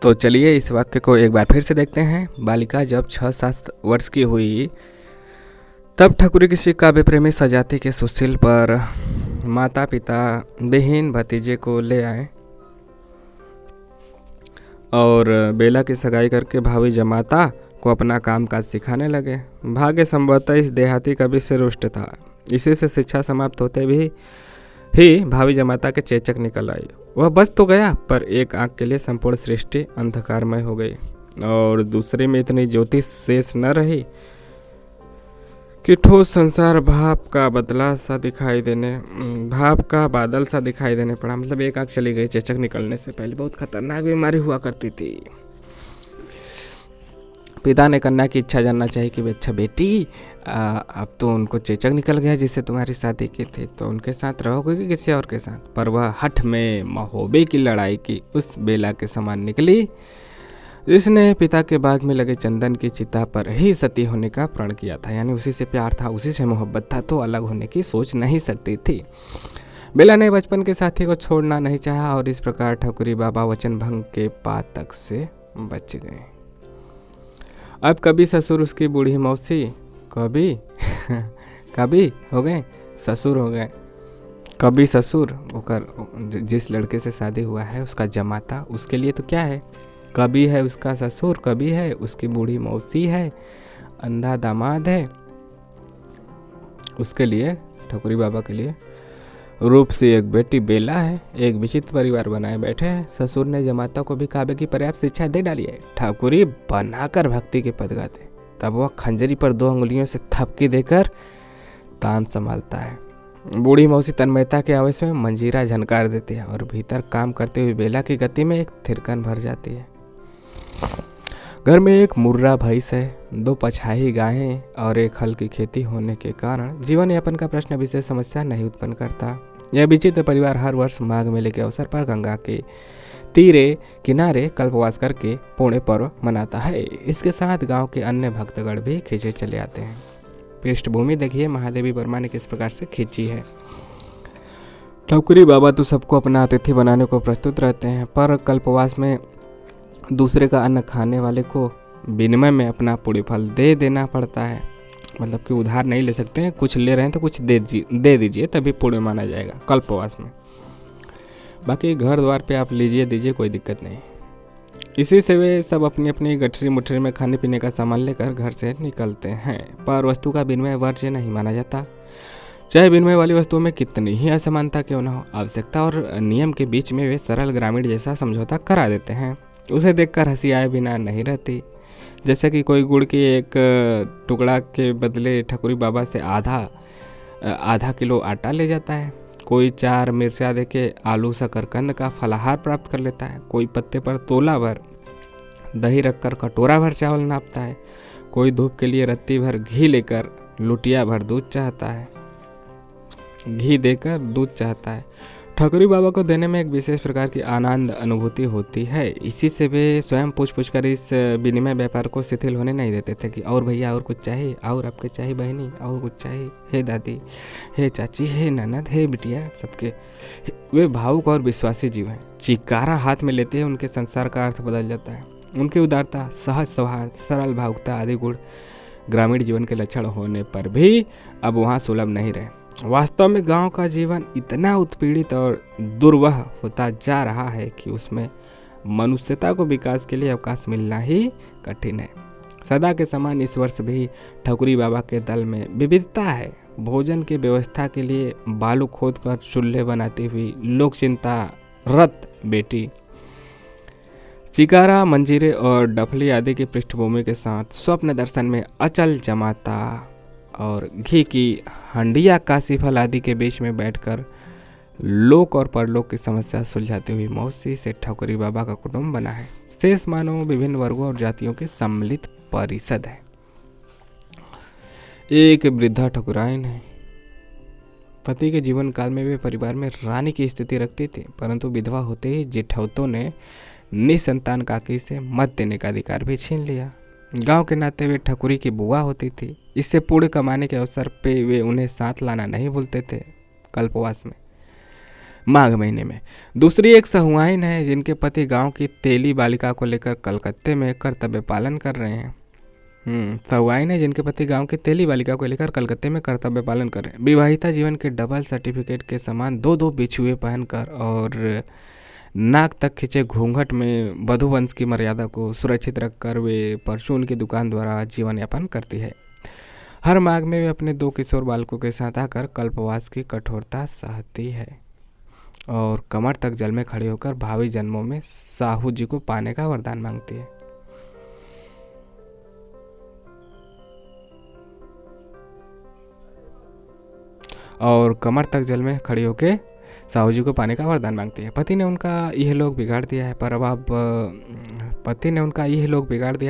तो चलिए इस वाक्य को एक बार फिर से देखते हैं। बालिका जब 6-7 वर्ष की हुई तब ठकुरी किसी काव्य प्रेमी सजाती के सुशील पर माता पिता बहन भतीजे को ले आए और बेला की सगाई करके भावी जमाता को अपना काम काज सिखाने लगे। भाग्य संभवतः इस देहाती कवि से रुष्ट था। इसी से शिक्षा समाप्त होते भी ही भावी जमाता के चेचक निकल आई। वह बच तो गया, पर एक आंख के लिए संपूर्ण सृष्टि अंधकारमय हो गई और दूसरे में इतनी ज्योति शेष न रही कि ठोस संसार भाप का बादल सा दिखाई देने पड़ा। मतलब एक आंख चली गई चेचक निकलने से पहले। बहुत खतरनाक बीमारी हुआ करती थी। पिता ने कन्या की इच्छा जानना चाहिए कि अच्छा बेटी, अब तो उनको चेचक निकल गया जिससे तुम्हारी शादी की थी, तो उनके साथ रहोगे कि किसी और के साथ। पर वह हठ में महोबे की लड़ाई की उस बेला के समान निकली जिसने पिता के बाग में लगे चंदन की चिता पर ही सती होने का प्रण किया था। यानी उसी से प्यार था, उसी से मोहब्बत था, तो अलग होने की सोच नहीं सकती थी। बेला ने बचपन के साथी को छोड़ना नहीं चाहा और इस प्रकार ठकुरी बाबा वचन भंग के पातक से बच गए। अब कभी ससुर उसकी बूढ़ी मौसी, कभी कभी हो गए ससुर हो गए। कभी ससुर होकर जिस लड़के से शादी हुआ है उसका जमाता, उसके लिए तो क्या है, कभी है उसका ससुर, कभी है उसकी बूढ़ी मौसी है, अंधा दामाद है। उसके लिए, ठकुरी बाबा के लिए रूप से एक बेटी बेला है। एक विचित्र परिवार बनाए बैठे हैं। ससुर ने जमाता को भी काव्य की पर्याप्त शिक्षा दे डाली है। ठकुरी बनाकर भक्ति के पद गाते, तब वह खंजरी पर 2 अंगुलियों से थपकी देकर तान संभालता है। बूढ़ी मौसी तन्मयता के आवेश में मंजीरा झनकार देती है और भीतर काम करते हुए बेला की गति में एक थिरकन भर जाती है। घर में एक मुर्रा भैंस है, 2 पछाही गायें और एक हल की खेती होने के कारण जीवन यापन का प्रश्न विशेष समस्या नहीं उत्पन्न करता। यह विचित्र परिवार हर वर्ष माघ मेले के अवसर पर गंगा के किनारे कल्पवास करके पुण्य पर्व मनाता है। इसके साथ गांव के अन्य भक्तगण भी खींचे चले आते हैं। पृष्ठभूमि देखिए महादेवी वर्मा ने किस प्रकार से खींची है। ठकुरी बाबा तो सबको अपना अतिथि बनाने को प्रस्तुत रहते हैं, पर कल्पवास में दूसरे का अन्न खाने वाले को विनिमय में अपना पुण्य फल दे देना पड़ता है। मतलब कि उधार नहीं ले सकते हैं, कुछ ले रहे हैं तो कुछ दे दीजिए, तभी पुण्य माना जाएगा कल्पवास में। बाकी घर द्वार पे आप लीजिए दीजिए, कोई दिक्कत नहीं। इसी से वे सब अपनी अपनी गठरी मुठरी में खाने पीने का सामान लेकर घर से निकलते हैं। पर वस्तु का विनिमय वर्ज्य नहीं माना जाता, चाहे विनिमय वाली वस्तुओं में कितनी ही असमानता क्यों न हो। आवश्यकता और नियम के बीच में वे सरल ग्रामीण जैसा समझौता करा देते हैं। उसे देखकर हंसी आए बिना नहीं रहती। जैसे कि कोई गुड़ की एक टुकड़ा के बदले ठकुरी बाबा से आधा किलो आटा ले जाता है। कोई 4 मिर्चा देके आलू शकरकंद का फलाहार प्राप्त कर लेता है। कोई पत्ते पर तोला भर दही रखकर कटोरा भर चावल नापता है। कोई धूप के लिए रत्ती भर घी लेकर लुटिया भर दूध चाहता है, घी देकर दूध चाहता है। ठकुरी बाबा को देने में एक विशेष प्रकार की आनंद अनुभूति होती है। इसी से वे स्वयं पूछ कर इस विनिमय व्यापार को शिथिल होने नहीं देते थे कि और भैया और कुछ चाहिए, और आपके चाहिए बहनी, और कुछ चाहिए, हे दादी, हे चाची, हे ननद, हे बिटिया, सबके। वे भावुक और विश्वासी जीव हैं। चिकारा हाथ में लेते हैं उनके संसार का अर्थ बदल जाता है। उनकी उदारता, सहज सौहार्द, सरल भावुकता आदि गुण ग्रामीण जीवन के लक्षण होने पर भी अब वहाँ सुलभ नहीं रहे। वास्तव में गांव का जीवन इतना उत्पीड़ित और दुर्वह होता जा रहा है कि उसमें मनुष्यता को विकास के लिए अवकाश मिलना ही कठिन है। सदा के समान इस वर्ष भी ठकुरी बाबा के दल में विविधता है। भोजन की व्यवस्था के लिए बालू खोद कर चूल्हे बनाती हुई लोक चिंता रत बेटी, चिकारा, मंजीरे और डफली आदि की पृष्ठभूमि के साथ स्वप्न दर्शन में अचल जमाता और घी की हंडिया काशीफल आदि के बीच में बैठकर लोक और परलोक की समस्या सुलझाती हुई मौसी से ठकुरी बाबा का कुटुंब बना है। शेष मानव विभिन्न वर्गों और जातियों की सम्मिलित परिषद है। एक वृद्धा ठकुराइन है। पति के जीवन काल में वे परिवार में रानी की स्थिति रखती थी, परंतु विधवा होते ही जेठौतों ने निसंतान काकी से मत देने का अधिकार भी छीन लिया। गांव के नाते वे ठकुरी की बुआ होती थी। इससे पुण्य कमाने के अवसर पे वे उन्हें साथ लाना नहीं भूलते थे। कल्पवास में माघ महीने में। दूसरी एक सहुआइन है जिनके पति गांव की तेली बालिका को लेकर कलकत्ते में कर्तव्य पालन कर रहे हैं। सहुआइन है जिनके पति गांव की तेली बालिका को लेकर कलकत्ते में कर्तव्य पालन कर रहे हैं। विवाहिता जीवन के डबल सर्टिफिकेट के समान दो दो बिछुए पहनकर और नाक तक खिंचे घूंघट में वधुवंश की मर्यादा को सुरक्षित रखकर वे परचून की दुकान द्वारा जीवन यापन करती है। हर माघ में वे अपने 2 किशोर बालकों के साथ आकर कल्पवास की कठोरता सहती है और कमर तक जल में खड़ी होकर भावी जन्मों में साहू जी को पाने का वरदान मांगती है। और कमर तक जल में खड़ी होकर साहू जी को पाने का वरदान मांगती है। पति ने उनका यह लोक बिगाड़ दिया है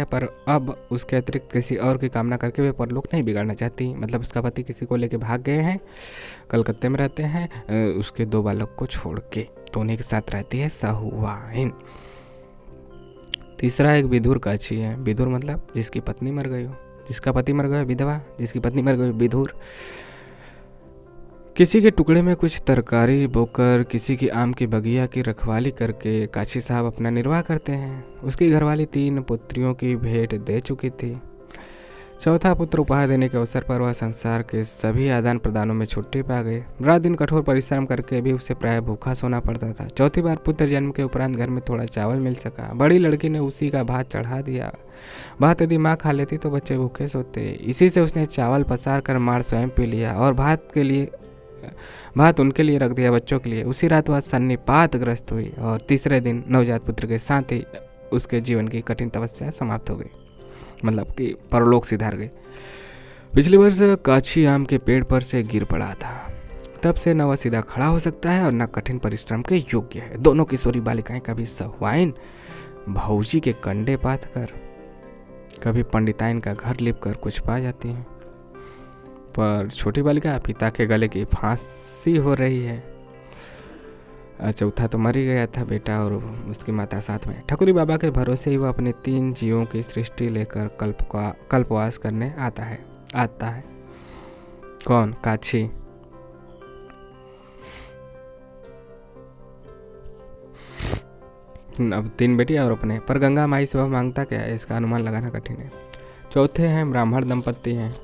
पर अब उसके अतिरिक्त किसी और की कामना करके वे परलोक नहीं बिगाड़ना चाहती। मतलब उसका पति किसी को लेके भाग गए हैं, कलकत्ते में रहते हैं उसके 2 बालक को छोड़ के, तो उन्हीं के साथ रहती है सहुआइन। तीसरा एक विधुर काछी है। विधुर मतलब जिसकी पत्नी मर गई हो, जिसका पति मर गया विधवा, जिसकी पत्नी मर गई विधुर। किसी के टुकड़े में कुछ तरकारी बोकर किसी की आम की बगिया की रखवाली करके काशी साहब अपना निर्वाह करते हैं। उसकी घरवाली 3 पुत्रियों की भेंट दे चुकी थी। चौथा पुत्र उपहार देने के अवसर पर वह संसार के सभी आदान प्रदानों में छुट्टी पा गए। रात दिन कठोर परिश्रम करके भी उसे प्राय भूखा सोना पड़ता था। चौथी बार पुत्र जन्म के उपरांत घर में थोड़ा चावल मिल सका। बड़ी लड़की ने उसी का भात चढ़ा दिया। भात यदि माँ खा लेती तो बच्चे भूखे सोते। इसी से उसने चावल पसार कर मार स्वयं पी लिया और भात उनके लिए रख दिया, बच्चों के लिए। उसी रात वह सन्निपात ग्रस्त हुई और तीसरे दिन नवजात पुत्र के साथ ही उसके जीवन की कठिन तपस्या समाप्त हो गई, मतलब कि परलोक सिधार गई। पिछले वर्ष काछी आम के पेड़ पर से गिर पड़ा था। तब से न वह सीधा खड़ा हो सकता है और न कठिन परिश्रम के योग्य है। दोनों किशोरी बालिकाएं कभी सहुआइन भौजी के कंडे पात कर, कभी पंडिताइन का घर लिप कर कुछ पा जाती हैं, पर छोटी बालिका पिता के गले की फांसी हो रही है। चौथा तो मर ही गया था बेटा और उसकी माता साथ में। ठकुरी बाबा के भरोसे ही वह अपने 3 जीवों की सृष्टि लेकर कल्पवास करने आता है। कौन? काछी। अब 3 बेटियां और अपने, पर गंगा माई से वह मांगता क्या है इसका अनुमान लगाना कठिन है। चौथे हैं ब्राह्मण दंपत्ति हैं।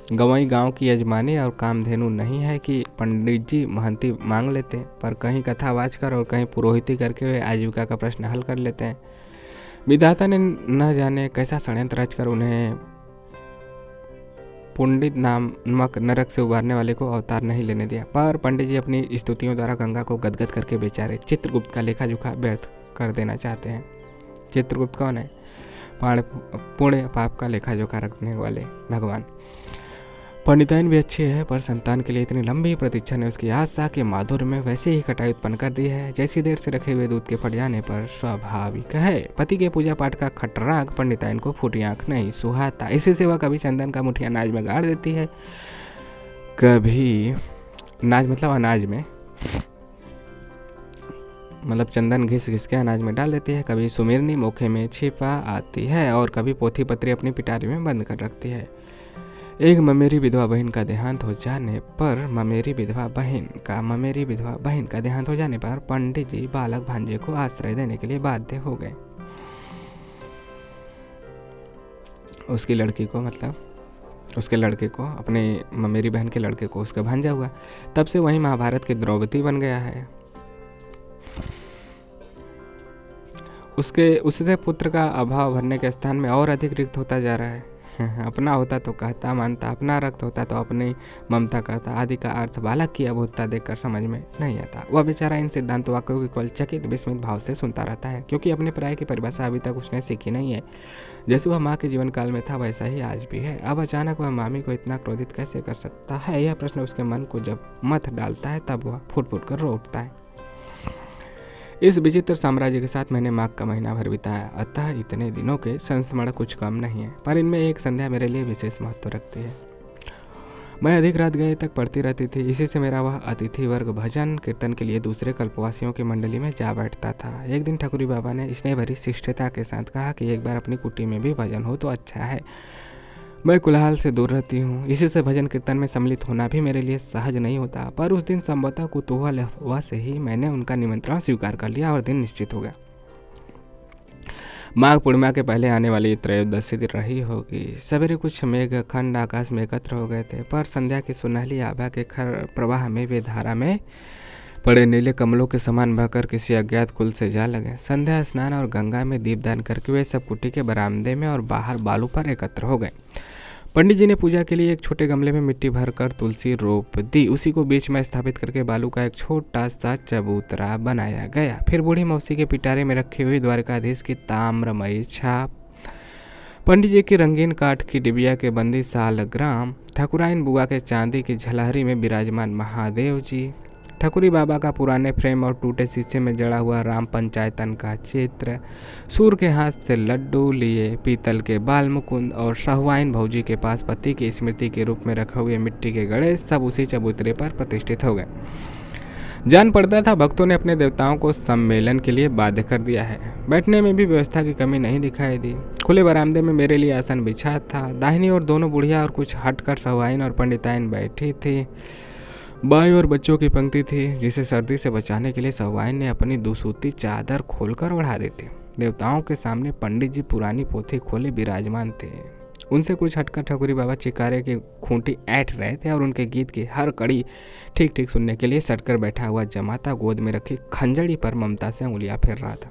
गंवई गांव की यजमानी और कामधेनु नहीं है कि पंडित जी महंती मांग लेते हैं, पर कहीं कथावाच कर और कहीं पुरोहिती करके वे आजीविका का प्रश्न हल कर लेते हैं। विधाता ने न जाने कैसा षड्यंत्र रचकर उन्हें पुंडित नामक नरक से उबारने वाले को अवतार नहीं लेने दिया, पर पंडित जी अपनी स्तुतियों द्वारा गंगा को गदगद करके बेचारे चित्रगुप्त का लेखा जोखा व्यर्थ कर देना चाहते हैं। चित्रगुप्त कौन है? पुण्य पाप का लेखा जोखा रखने वाले भगवान। पंडिताइन भी अच्छी है, पर संतान के लिए इतनी लंबी प्रतीक्षा ने उसकी आशा के माधुर्य में वैसे ही कटाई उत्पन्न कर दी है जैसी देर से रखे हुए दूध के फट जाने पर स्वाभाविक है। पति के पूजा पाठ का खटराग पंडिताइन को फूटी आंख नहीं सुहाता। इसी से वह कभी चंदन का मुठिया अनाज में गाड़ देती है, कभी अनाज मतलब अनाज में मतलब चंदन घिस घिस के अनाज में डाल देती है, कभी सुमिरनी मोखे में छिपा आती है और कभी पोथी पत्री अपनी पिटारी में बंद कर रखती है। एक ममेरी विधवा बहन का देहांत हो जाने पर पंडित जी बालक भांजे को आश्रय देने के लिए बाध्य हो गए। उसके लड़के को अपने ममेरी बहन के लड़के को उसका भांजा हुआ। तब से वही महाभारत के द्रौपदी बन गया है। उससे पुत्र का अभाव भरने के स्थान में और अधिक रिक्त होता जा रहा है। अपना होता तो कहता मानता, अपना रक्त होता तो अपनी ममता करता आदि का अर्थ बालक की अबोधता देखकर समझ में नहीं आता। वह बेचारा इन सिद्धांत वाक्यों की केवल चकित विस्मित भाव से सुनता रहता है, क्योंकि अपने प्राय की परिभाषा अभी तक उसने सीखी नहीं है। जैसे वह माँ के जीवन काल में था वैसा ही आज भी है। अब अचानक वह मामी को इतना क्रोधित कैसे कर सकता है, यह प्रश्न उसके मन को जब मथ डालता है तब वह फुट फुट कर रो उठता है। इस विचित्र साम्राज्य के साथ मैंने माघ का महीना भर बिताया, अतः इतने दिनों के संस्मरण कुछ कम नहीं है, पर इनमें एक संध्या मेरे लिए विशेष महत्व रखती है। मैं अधिक रात गए तक पढ़ती रहती थी। इसी से मेरा वह अतिथि वर्ग भजन कीर्तन के लिए दूसरे कल्पवासियों की मंडली में जा बैठता था। एक दिन ठकुरी बाबा ने स्नेह भरी शिष्टता के साथ कहा कि एक बार अपनी कुटी में भी भजन हो तो अच्छा है। मैं कोलाहल से दूर रहती हूँ। इसी से भजन कीर्तन में सम्मिलित होना भी मेरे लिए सहज नहीं होता। पर उस दिन संभवतः कुतूहल हुआ से ही मैंने उनका निमंत्रण स्वीकार कर लिया और दिन निश्चित हो गया। माघ पूर्णिमा के पहले आने वाली त्रयोदशी रही होगी। सवेरे कुछ मेघ खंड आकाश में एकत्र हो गए थे, पर संध्या की सुनहली आभा के खर प्रवाह में वे धारा में पड़े नीले कमलों के समान बहकर किसी अज्ञात कुल से जा लगे। संध्या स्नान और गंगा में दीपदान करके वे सब कुटी के बरामदे में और बाहर बालू पर एकत्र हो गए। पंडित जी ने पूजा के लिए एक छोटे गमले में मिट्टी भरकर तुलसी रोप दी। उसी को बीच में स्थापित करके बालू का एक छोटा सा चबूतरा बनाया गया। फिर बूढ़ी मौसी के पिटारे में रखी हुई द्वारकाधीश की ताम्रमयी छाप, पंडित जी की रंगीन काठ की डिबिया के बंदी सालग्राम, ठाकुराइन बुआ के चांदी की झलहरी में विराजमान महादेव जी, ठकुरी बाबा का पुराने फ्रेम और टूटे शीशे में जड़ा हुआ राम पंचायतन का चित्र, सूर के हाथ से लड्डू लिए पीतल के बाल मुकुंद और शाहवाइन भौजी के पास पति की स्मृति के रूप में रखे हुए मिट्टी के गणेश सब उसी चबूतरे पर प्रतिष्ठित हो गए। जान पड़ता था भक्तों ने अपने देवताओं को सम्मेलन के लिए बाध्य कर दिया है। बैठने में भी व्यवस्था की कमी नहीं दिखाई दी। खुले बरामदे में मेरे लिए आसन बिछा था। दाहिनी ओर दोनों बुढ़िया और कुछ हटकर शाहवाइन और पंडिताइन बैठी थी। बाई और बच्चों की पंक्ति थी, जिसे सर्दी से बचाने के लिए शाहवाइन ने अपनी दुसूती चादर खोलकर ओढ़ा दी थी। देवताओं के सामने पंडित जी पुरानी पोथी खोले विराजमान थे। उनसे कुछ हटकर ठकुरी बाबा चिकारे की खूंटी ऐंठ रहे थे और उनके गीत की हर कड़ी ठीक ठीक सुनने के लिए सटकर बैठा हुआ जमाता गोद में रखी खंजड़ी पर ममता से उंगलियां फेर रहा था।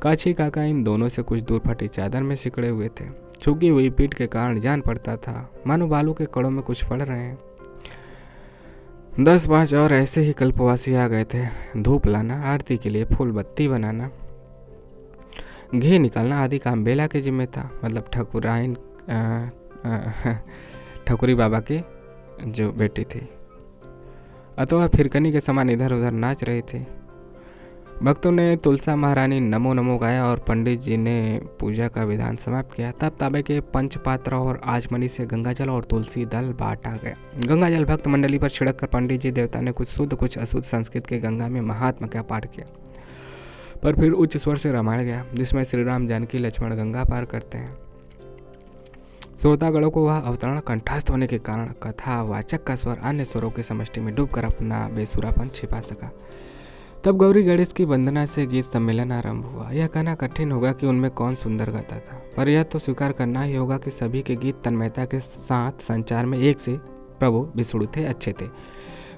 काछी काका इन दोनों से कुछ दूर फटी चादर में सिकड़े हुए थे। झुकी हुई पीठ के कारण जान पड़ता था मानो बालू के कड़ों में कुछ पड़ रहे हैं। 10-5 और ऐसे ही कल्पवासी आ गए थे। धूप लाना, आरती के लिए फूल बत्ती बनाना, घी निकालना आदि काम बेला के जिम्मे था। मतलब ठकुरी बाबा की जो बेटी थी, अथवा फिरकनी के समान इधर उधर नाच रही थी। भक्तों ने तुलसा महारानी नमो नमो गाया और पंडित जी ने पूजा का विधान समाप्त किया। तब ताबे के पंचपात्र और आचमनी से गंगाजल और तुलसी दल बांटा गया। गंगाजल भक्त मंडली पर छिड़क कर पंडित जी देवता ने कुछ शुद्ध कुछ अशुद्ध संस्कृत के गंगा में महात्मा का पाठ किया। पर फिर उच्च स्वर से रामायण गया, जिसमें श्री राम जानकी लक्ष्मण गंगा पार करते हैं। श्रोतागणों को वह अवतरण कंठस्थ होने के कारण कथावाचक का स्वर अन्य स्वरों की समष्टि में डूबकर अपना बेसुरापन छिपा सका। तब गौरी गणेश की वंदना से गीत सम्मेलन आरंभ हुआ। यह कहना कठिन होगा कि उनमें कौन सुंदर गाता था, पर यह तो स्वीकार करना ही होगा कि सभी के गीत तन्मयता के साथ संचार में एक से प्रभु विष्णु थे, अच्छे थे।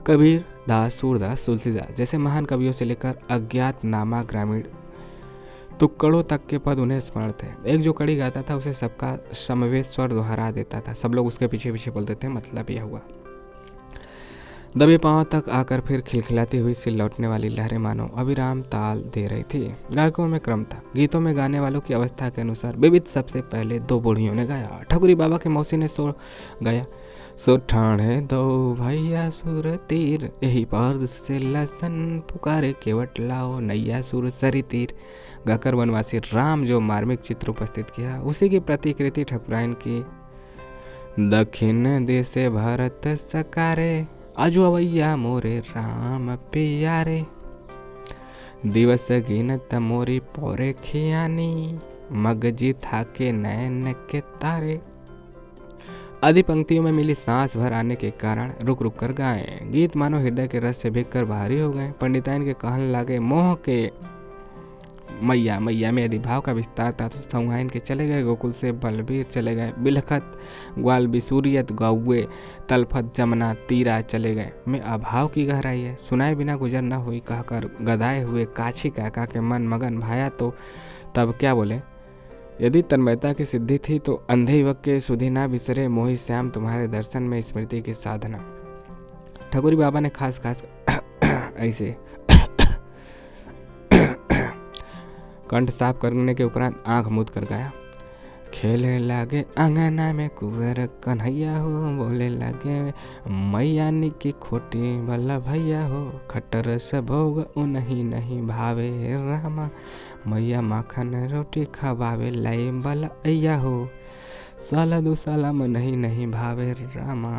कबीर दास, सूरदास, तुलसीदास जैसे महान कवियों से लेकर अज्ञात नामा ग्रामीण तुक्कड़ों तक के पद उन्हें स्मरण थे। एक जो कड़ी गाता था उसे सबका समवेत स्वर दोहरा देता था। सब लोग उसके पीछे पीछे बोलते थे। मतलब यह हुआ दबे पांव तक आकर फिर खिलखिलाती हुई सी लौटने वाली लहरें मानो अविराम ताल दे रही थी। गायकों में क्रम था। गीतों में गाने वालों की अवस्था के अनुसार विविध सबसे पहले दो बूढ़ियों ने गाया। ठकुरी बाबा के मौसी ने सो गाया, सो ठाणे दो भैया सुर तीर, यही पार से लसन पुकारे, केवट लाओ नैया सुर सरी तीर। गाकर वनवासी राम जो मार्मिक चित्र उपस्थित किया, उसी की प्रतिकृति ठकुराइन की दक्षिण देशे भारत सकारे, आजू अवैया मोरे राम प्यारे, दिवस गिनत मोरी पोरे खियानी, मगजी थाके नैन के तारे। आदि पंक्तियों में मिली सांस भर आने के कारण रुक रुक कर गाए। गीत मानो हृदय के रस से भीग कर भारी हो गए। पंडिताइन के कहने लगे, मोह के मैया मैया में यदि भाव का विस्तार था तो सौहाइन के चले गए, गोकुल से बलबीर चले गए, बिलखत ग्वाल बिसूरियत गौए, तलफत जमना तीरा चले गए। में अभाव की गहराई है, सुनाए बिना गुजर न हुई कहकर गदाए हुए काछी काका के मन मगन भाया तो तब क्या बोले। यदि तन्मयता की सिद्धि थी तो अंधे युवक के सुधि ना बिसरे, मोहि श्याम तुम्हारे दर्शन में स्मृति की साधना। ठकुरी बाबा ने खास खास ऐसे कंठ साफ करने के उपरांत आंख मूंद कर गाया, खेले लागे अंगना में कुंवर कन्हैया हो, बोले लागे मैया की खोटी भला भैया हो, खट्टर से भोग उन्हीं नहीं भावे रामा, मैया माखन रोटी खवावे लाई भला अय्या हो, साला दो साला में नहीं भावे रामा,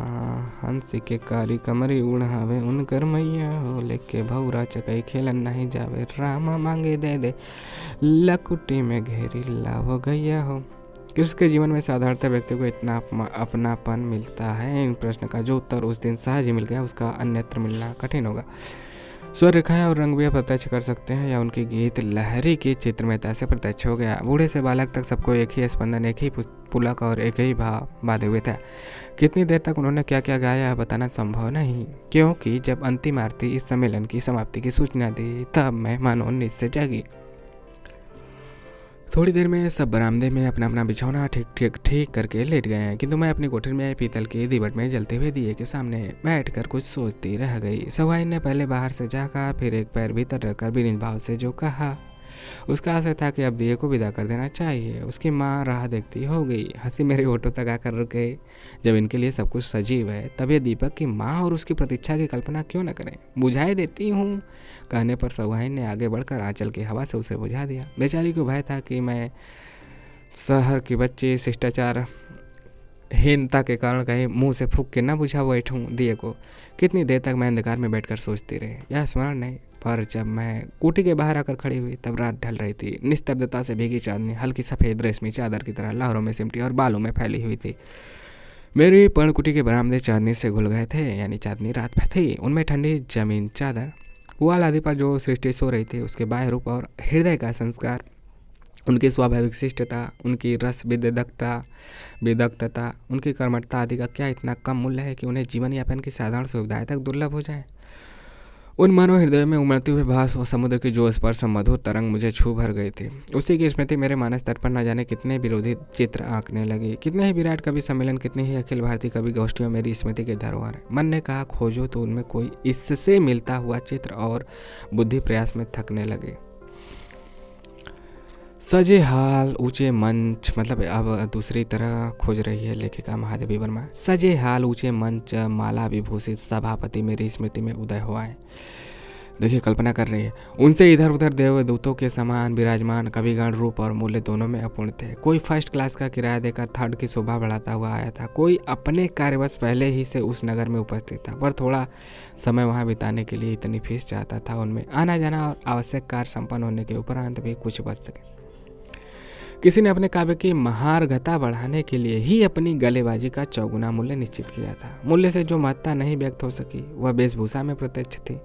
हंसी के कारी कमरी उड़ावे उनकर मैया हो, लेके भौरा चकई खेलन नहीं जावे रामा, मांगे दे दे लकुटी में घेरी लाओ गैया हो। कृष्ण के जीवन में साधारणतः व्यक्ति को इतना अपनापन मिलता है, इन प्रश्न का जो उत्तर उस दिन सहज ही मिल गया उसका अन्यत्र मिलना कठिन होगा। स्वर रेखाएं और रंग भी प्रत्यक्ष कर सकते हैं या उनकी गीत लहरी की चित्रमयता से प्रत्यक्ष हो गया। बूढ़े से बालक तक सबको एक ही स्पंदन, एक ही पुलक और एक ही भाव बांधे हुए था। कितनी देर तक उन्होंने क्या क्या गाया बताना संभव नहीं, क्योंकि जब अंतिम आरती इस सम्मेलन की समाप्ति की सूचना दी तब मेहमानों नींद से जागी। थोड़ी देर में सब बरामदे में अपना अपना बिछौना ठीक करके लेट गए हैं, किंतु मैं अपनी कोठरी में पीतल के दीवट में जलते हुए दिए के सामने बैठकर कुछ सोचती रह गई। सवाई ने पहले बाहर से झाँका, फिर एक पैर भीतर रखकर विनीत भाव से जो कहा उसका आशय था कि अब दिए को विदा कर देना चाहिए। उसकी माँ राह देखती हो गई। हंसी मेरे होठों तक आकर रुक गई। जब इनके लिए सब कुछ सजीव है तब ये दीपक की माँ और उसकी प्रतीक्षा की कल्पना क्यों न करें। बुझाई देती हूँ कहने पर सवाई ने आगे बढ़कर आंचल की हवा से उसे बुझा दिया। बेचारी को भय था कि मैं शहर की बच्ची शिष्टाचार हीनता के कारण कहीं मुंह से फूंक के न बुझा बैठूं दिए को। कितनी देर तक मैं अंधकार में बैठकर सोचती रही, यह स्मरण नहीं, पर जब मैं कुटी के बाहर आकर खड़ी हुई तब रात ढल रही थी। निस्तब्धता से भीगी चांदनी हल्की सफ़ेद रेशमी चादर की तरह लहरों में सिमटी और बालों में फैली हुई थी। मेरी पर्णकुटी के बरामदे चांदनी से घुल गए थे, यानी चांदनी रात में थी। उनमें ठंडी जमीन चादर पुआल आदि पर जो सृष्टि सो रही थी उसके बाह्य रूप और हृदय का संस्कार, उनकी स्वाभाविक शिष्टता, उनकी रस विदग्धता, उनकी कर्मठता आदि का क्या इतना कम मूल्य है कि उन्हें जीवन यापन की साधारण सुविधाएं तक दुर्लभ हो जाएं। उन मानव हृदय में उमड़ती हुई भास और समुद्र की जो स्पर्श मधुर तरंग मुझे छू भर गई थी, उसी की स्मृति मेरे मानस तट पर न जाने कितने विरोधी चित्र आंकने लगी। कितने ही विराट कवि सम्मेलन, कितनी ही अखिल भारतीय कवि गोष्ठियों मेरी स्मृति के धरोहर। मन ने कहा खोजो तो उनमें कोई इससे मिलता हुआ चित्र, और बुद्धि प्रयास में थकने लगे। सजे हाल ऊंचे मंच, मतलब अब दूसरी तरह खोज रही है लेखिका महादेवी वर्मा। सजे हाल ऊंचे मंच माला विभूषित सभापति मेरी स्मृति में उदय हुआ है। देखिए, कल्पना कर रही है, उनसे इधर उधर देवदूतों के समान विराजमान कविगण रूप और मूल्य दोनों में अपूर्ण थे। कोई फर्स्ट क्लास का किराया देकर थर्ड की शोभा बढ़ाता हुआ आया था, कोई अपने कार्यवश पहले ही से उस नगर में उपस्थित था, पर थोड़ा समय वहाँ बिताने के लिए इतनी फीस चाहता था। उनमें आना जाना और आवश्यक कार्य संपन्न होने के उपरांत भी कुछ बच सके। किसी ने अपने काव्य की महारघता बढ़ाने के लिए ही अपनी गलेबाजी का चौगुना मूल्य निश्चित किया था। मूल्य से जो महत्ता नहीं व्यक्त हो सकी वह वेशभूषा में प्रत्यक्ष थी।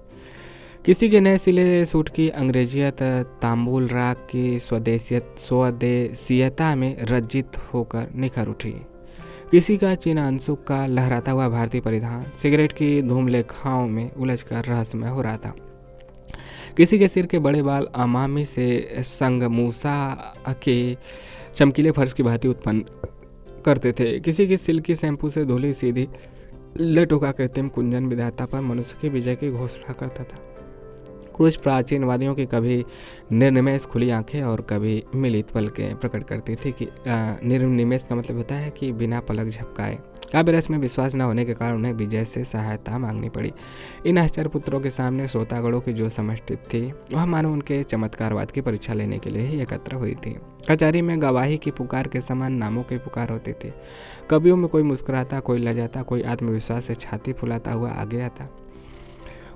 किसी के नए सिले सूट की अंग्रेजियत तांबुल राग की स्वदेशियता में रज्जित होकर निखर उठी। किसी का चीन अंशुक का लहराता हुआ भारतीय परिधान सिगरेट की धूमलेखाओं में उलझकर रहस्यमय हो रहा था। किसी के सिर के बड़े बाल अमामी से संगमूसा के चमकीले फर्श की भांति उत्पन्न करते थे। किसी की सिल्की शैम्पू से धुली सीधी लटों का कृत्रिम कुंजन विधाता पर मनुष्य की विजय की घोषणा करता था। कुछ प्राचीनवादियों की कभी निर्निमेष खुली आंखें और कभी मिलित पलकें प्रकट करती थी कि निर्निमेष का मतलब होता है कि बिना पलक झपकाए। काव्य रस में विश्वास न होने के कारण उन्हें विजय से सहायता मांगनी पड़ी। इन आश्चर्य पुत्रों के सामने श्रोतागणों की जो समष्टि थी वह मानो उनके चमत्कारवाद की परीक्षा लेने के लिए ही एकत्र हुई थी। कचहरी में गवाही की पुकार के समान नामों की पुकार होती थी। कवियों में कोई मुस्कुराता, कोई लजाता, कोई आत्मविश्वास से छाती फुलाता हुआ आगे आता,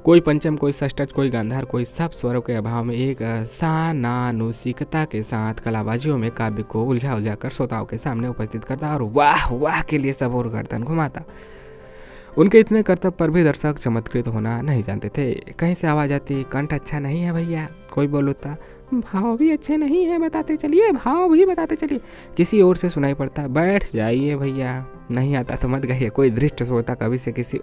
कोई पंचम, कोई षष्ठज, कोई गांधार, कोई सब स्वरों के अभाव में एक सानानुसिकता के साथ कलाबाजियों में काव्य को उलझा कर श्रोताओं के सामने उपस्थित करता और वाह वाह के लिए सब और गर्दन घुमाता। उनके इतने कर्तव्य पर भी दर्शक चमत्कृत होना नहीं जानते थे। कहीं से आवाज आती, कंठ अच्छा नहीं है भैया। कोई बोलता, भाव भी अच्छे नहीं है, बताते चलिए, भाव भी बताते चलिए। किसी और से सुनाई पड़ता, बैठ जाइए भैया, नहीं आता तो मत कहिए। कोई दृष्ट श्रोता कवि से किसी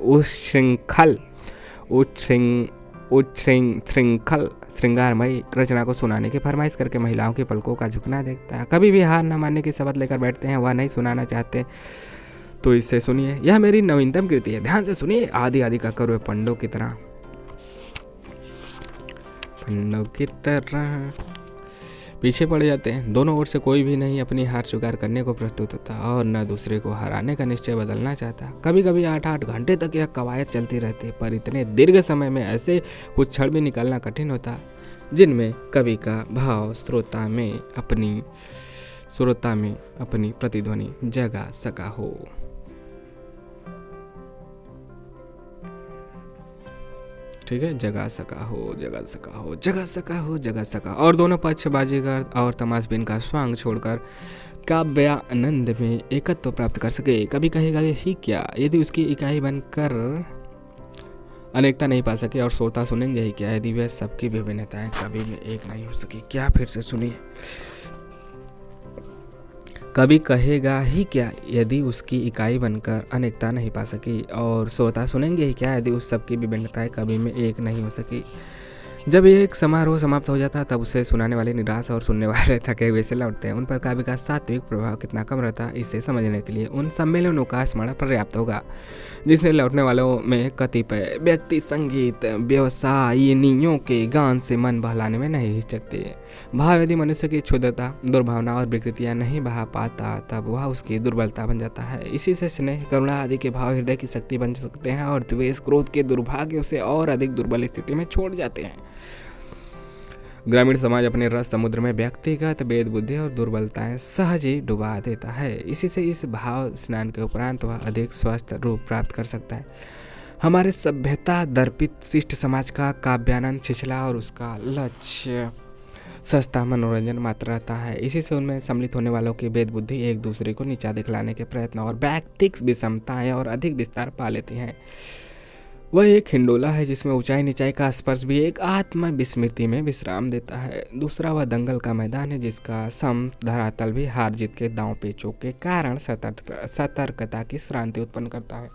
उच्छृंखल श्रृंगारमयी रचना को सुनाने की फरमाइश करके महिलाओं की पलकों का झुकना देखता है। कभी भी हार न मानने की शपथ लेकर बैठते हैं। वह नहीं सुनाना चाहते तो इससे सुनिए, यह मेरी नवीनतम कृति है, ध्यान से सुनिए। आदि आदि का करो पंडों की तरह पीछे पड़ जाते हैं। दोनों ओर से कोई भी नहीं अपनी हार स्वीकार करने को प्रस्तुत होता और न दूसरे को हराने का निश्चय बदलना चाहता। कभी कभी 8-8 घंटे तक यह कवायद चलती रहती, पर इतने दीर्घ समय में ऐसे कुछ क्षण भी निकालना कठिन होता जिनमें कवि का भाव श्रोता में अपनी प्रतिध्वनि जगा सका हो। ठीक है, जगा सका हो, जगा सका हो, जगा सका हो, जगा सका। और दोनों पक्ष बाजीगर और तमाशबीन का स्वांग छोड़कर काव्यानंद में एकत्व प्राप्त कर सके। कभी कहेगा ही क्या यदि उसकी इकाई बनकर अनेकता नहीं पा सके, और श्रोता सुनेंगे ही क्या यदि वे सबकी विभिन्नताएं कभी में एक नहीं हो सकी। क्या, फिर से सुनिए। कभी कहेगा ही क्या यदि उसकी इकाई बनकर अनेकता नहीं पा सकी, और श्रोता सुनेंगे ही क्या यदि उस सबकी विभिन्नताएं कभी में एक नहीं हो सकी। जब एक समारोह समाप्त हो जाता तब उसे सुनाने वाले निराश और सुनने वाले थके हुए से लौटते हैं। उन पर काव्य का सात्विक प्रभाव कितना कम रहता है, इसे समझने के लिए उन सम्मेलनों का स्मरण पर्याप्त होगा जिसने लौटने वालों में कतिपय व्यक्ति संगीत व्यवसायिनियों के गान से मन बहलाने में नहीं हिचकते। भाव यदि मनुष्य की क्षुद्रता, दुर्भावना और विकृतियां नहीं बहा पाता तब वह उसकी दुर्बलता बन जाता है। इसी से स्नेह, करुणा आदि के भाव हृदय की शक्ति बन सकते हैं, और द्वेष, क्रोध के दुर्भाग्य उसे और अधिक दुर्बल स्थिति में छोड़ जाते हैं। ग्रामीण समाज अपने रस समुद्र में व्यक्तिगत भेद बुद्धि और दुर्बलताएं सहज ही डुबा देता है। इसी से इस भाव स्नान के उपरांत वह अधिक स्वस्थ रूप प्राप्त कर सकता है। हमारे सभ्यता दर्पित शिष्ट समाज का काव्यानंद छिछला और उसका लक्ष्य सस्ता मनोरंजन मात्र रहता है। इसी से उनमें सम्मिलित होने वालों की भेद बुद्धि एक दूसरे को नीचा दिखलाने के प्रयत्न और व्यक्तिक विषमताएं और अधिक विस्तार पा लेती हैं। वह एक हिंडोला है जिसमें ऊंचाई नीचाई का स्पर्श भी एक आत्म विस्मृति में विश्राम देता है। दूसरा वह दंगल का मैदान है जिसका सम धरातल भी हार जीत के दांव पेचों के कारण सतर्कता की श्रांति उत्पन्न करता है।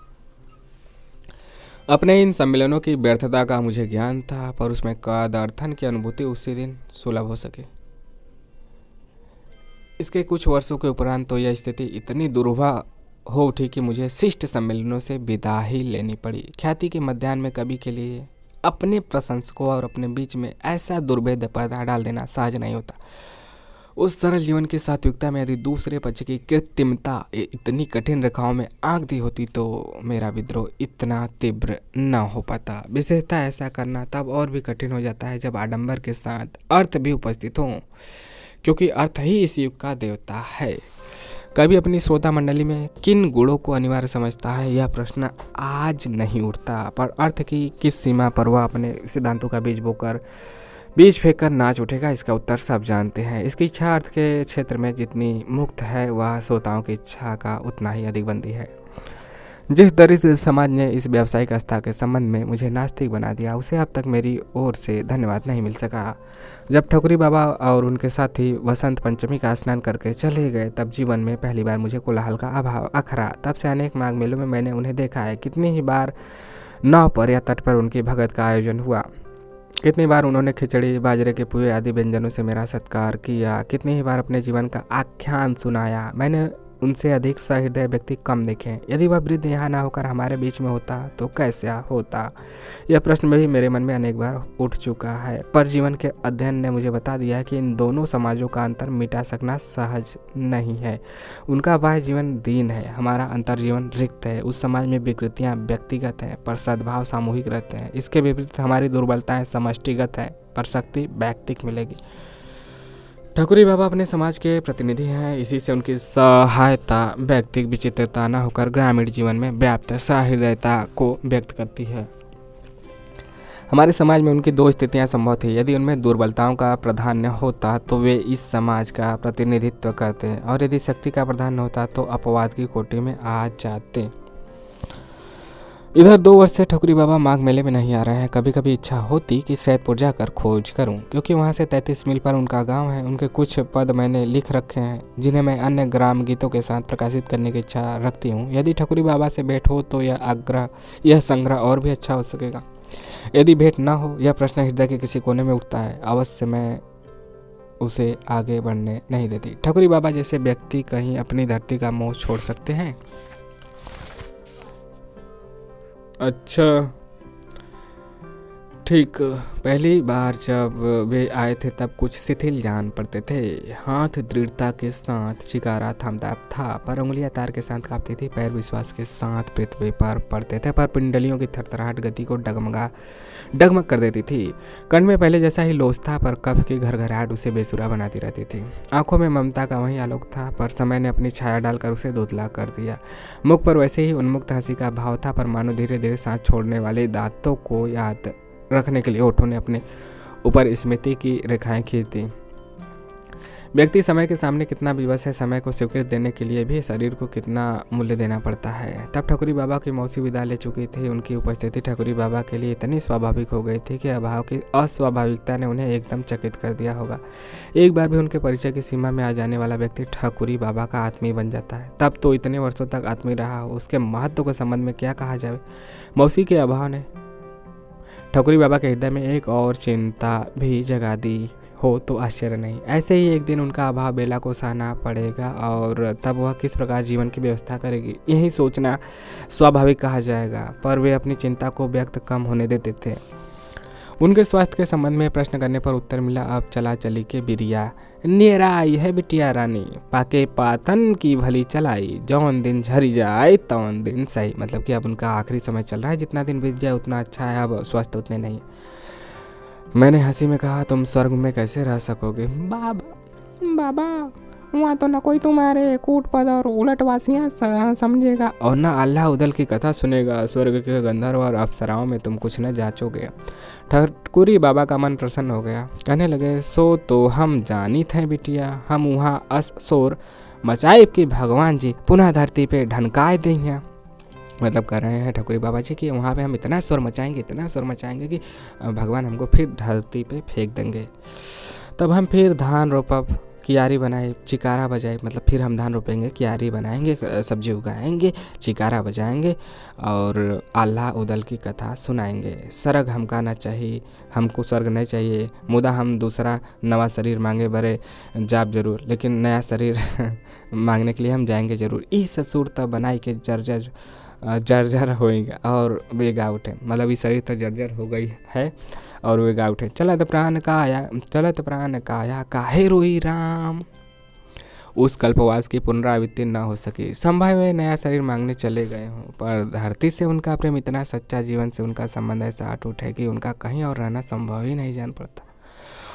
अपने इन सम्मेलनों की व्यर्थता का मुझे ज्ञान था, पर उसमें कदर्थन की अनुभूति उसी दिन सुलभ हो सके। इसके कुछ वर्षों के उपरांत तो यह स्थिति इतनी दुर्भा हो उठी कि मुझे शिष्ट सम्मेलनों से विदा ही लेनी पड़ी। ख्याति के मध्याह्न में कवि के लिए अपने प्रशंसकों और अपने बीच में ऐसा दुर्भेद्य पर्दा डाल देना सहज नहीं होता। उस सरल जीवन की सात्विकता में यदि दूसरे पक्ष की कृत्रिमता इतनी कठिन रेखाओं में आंक दी होती तो मेरा विद्रोह इतना तीव्र न हो पाता। विशेषतः ऐसा करना तब और भी कठिन हो जाता है जब आडंबर के साथ अर्थ भी उपस्थित हो, क्योंकि अर्थ ही इस युग का देवता है। कभी अपनी श्रोता मंडली में किन गुणों को अनिवार्य समझता है, यह प्रश्न आज नहीं उठता, पर अर्थ की किस सीमा पर वह अपने सिद्धांतों का बीज फेंककर नाच उठेगा, इसका उत्तर सब जानते हैं। इसकी इच्छा अर्थ के क्षेत्र में जितनी मुक्त है, वह श्रोताओं की इच्छा का उतना ही अधिक बंदी है। जिस दरिद्र समाज ने इस व्यावसायिक आस्था के संबंध में मुझे नास्तिक बना दिया, उसे अब तक मेरी ओर से धन्यवाद नहीं मिल सका। जब ठकुरी बाबा और उनके साथी वसंत पंचमी का स्नान करके चले गए, तब जीवन में पहली बार मुझे कोलाहल का अभाव अखरा। तब से अनेक माघ मेलों में मैंने उन्हें देखा है। कितनी ही बार नाव पर या तट पर उनकी भगत का आयोजन हुआ, कितनी बार उन्होंने खिचड़ी, बाजरे के पुए आदि व्यंजनों से मेरा सत्कार किया, कितनी ही बार अपने जीवन का आख्यान सुनाया। मैंने उनसे अधिक सहृदय व्यक्ति कम देखे। यदि वह वृद्ध यहाँ ना होकर हमारे बीच में होता तो कैसा होता, यह प्रश्न भी मेरे मन में अनेक बार उठ चुका है। पर जीवन के अध्ययन ने मुझे बता दिया कि इन दोनों समाजों का अंतर मिटा सकना सहज नहीं है। उनका बाह्य जीवन दीन है, हमारा अंतर जीवन रिक्त है। उस समाज में विकृतियाँ व्यक्तिगत हैं पर सद्भाव सामूहिक रहते हैं। इसके विपरीत हमारी दुर्बलताएं समष्टिगत हैं पर शक्ति व्यक्तिक मिलेगी। ठकुरी बाबा अपने समाज के प्रतिनिधि हैं, इसी से उनकी सहायता व्यक्तिक विचित्रता न होकर ग्रामीण जीवन में व्याप्त सहृदयता को व्यक्त करती है। हमारे समाज में उनकी दो स्थितियां संभव थी। यदि उनमें दुर्बलताओं का प्राधान्य होता तो वे इस समाज का प्रतिनिधित्व करते, और यदि शक्ति का प्राधान्य होता तो अपवाद की कोटि में आ जाते। इधर 2 वर्ष से ठकुरी बाबा माघ मेले में नहीं आ रहे हैं। कभी कभी इच्छा होती कि सैदपुर जाकर खोज करूं, क्योंकि वहां से 33 मील पर उनका गांव है। उनके कुछ पद मैंने लिख रखे हैं जिन्हें मैं अन्य ग्राम गीतों के साथ प्रकाशित करने की इच्छा रखती हूं। यदि ठकुरी बाबा से भेंट हो तो यह संग्रह और भी अच्छा हो सकेगा। यदि भेंट न हो, यह प्रश्न हृदय के किसी कोने में उठता है। अवश्य मैं उसे आगे बढ़ने नहीं देती। ठकुरी बाबा जैसे व्यक्ति कहीं अपनी धरती का मोह छोड़ सकते हैं? अच्छा, ठीक। पहली बार जब वे आए थे तब कुछ शिथिल जान पड़ते थे। हाथ दृढ़ता के साथ चिकारा थामता था, पर उंगलियां तार के साथ कांपती थी। पैर विश्वास के साथ पृथ्वी पर पड़ते थे, पर पिंडलियों की थरथराहट गति को डगमग कर देती थी। कंठ में पहले जैसा ही लोस था, पर कफ की घरघराहट उसे बेसुरा बनाती रहती थी। आंखों में ममता का वही आलोक था, पर समय ने अपनी छाया डालकर उसे धुंधला कर दिया। मुख पर वैसे ही उन्मुक्त हंसी का भाव था, पर मानो धीरे धीरे सांस छोड़ने वाले दांतों को याद रखने के लिए होठों ने अपने ऊपर स्मृति की रेखाएं खींच दी। व्यक्ति समय के सामने कितना विवश है, समय को स्वीकृति देने के लिए भी शरीर को कितना मूल्य देना पड़ता है। तब ठकुरी बाबा की मौसी विदा ले चुकी थी। उनकी उपस्थिति ठकुरी बाबा के लिए इतनी स्वाभाविक हो गई थी कि अभाव की अस्वाभाविकता ने उन्हें एकदम चकित कर दिया होगा। एक बार भी उनके परिचय की सीमा में आ जाने वाला व्यक्ति ठकुरी बाबा का आत्मीय बन जाता है। तब तो इतने वर्षों तक आत्मीय रहा हो, उसके महत्व के संबंध में क्या कहा जाए। मौसी के अभाव ने ठकुरी बाबा के हृदय में एक और चिंता भी जगा दी हो तो आश्चर्य नहीं। ऐसे ही एक दिन उनका अभाव बेला को सहना पड़ेगा और तब वह किस प्रकार जीवन की व्यवस्था करेगी, यही सोचना स्वाभाविक कहा जाएगा। पर वे अपनी चिंता को व्यक्त कम होने देते थे। उनके स्वास्थ्य के संबंध में प्रश्न करने पर उत्तर मिला, अब चला चली के बिरिया नेरा आई है बिटिया रानी, पाके पातन की भली चलाई, जौन दिन झरी जाए तौन दिन सही। मतलब कि अब उनका आखिरी समय चल रहा है, जितना दिन बीत जाए उतना अच्छा है, अब स्वास्थ्य उतने नहीं। मैंने हंसी में कहा, तुम स्वर्ग में कैसे रह सकोगे। बाबा वहाँ तो न कोई तुम्हारे कूट पद और उलटवासियाँ समझेगा और न अल्लाह उदल की कथा सुनेगा। स्वर्ग के गंधर्व और अप्सराओं में तुम कुछ न जांचोगे। ठकुरी बाबा का मन प्रसन्न हो गया। कहने लगे, सो तो हम जानी थे बिटिया, हम वहाँ अस शोर मचाइब कि भगवान जी पुनः धरती पे ढनकाए देंगे। मतलब कर रहे हैं ठकुरी बाबा जी कि वहाँ पे हम इतना शोर मचाएंगे कि भगवान हमको फिर धरती पे फेंक देंगे। तब हम फिर धान रोपब, कियारी बनाए, चिकारा बजाए। मतलब फिर हम धान रोपेंगे, कियारी बनाएंगे, सब्जी उगाएंगे, चिकारा बजाएंगे और आल्हा उदल की कथा सुनाएंगे। स्वर्ग हमका ना चाहिए, हमको स्वर्ग नहीं चाहिए, मुदा हम दूसरा नवा शरीर मांगे बड़े जाब जरूर, लेकिन नया शरीर मांगने के लिए हम जाएंगे जरूर। इस ससुर तब बनाई के जर्जर होएगा और वे गा उठे। मतलब इस शरीर तो जर्जर हो गई है और वे गा उठे, चलत प्राण काया काहे रोई राम। उस कल्पवास की पुनरावृत्ति न हो सकी। संभव है नया शरीर मांगने चले गए हों, पर धरती से उनका प्रेम इतना सच्चा, जीवन से उनका संबंध ऐसा अटूट है कि उनका कहीं और रहना संभव ही नहीं जान पड़ता।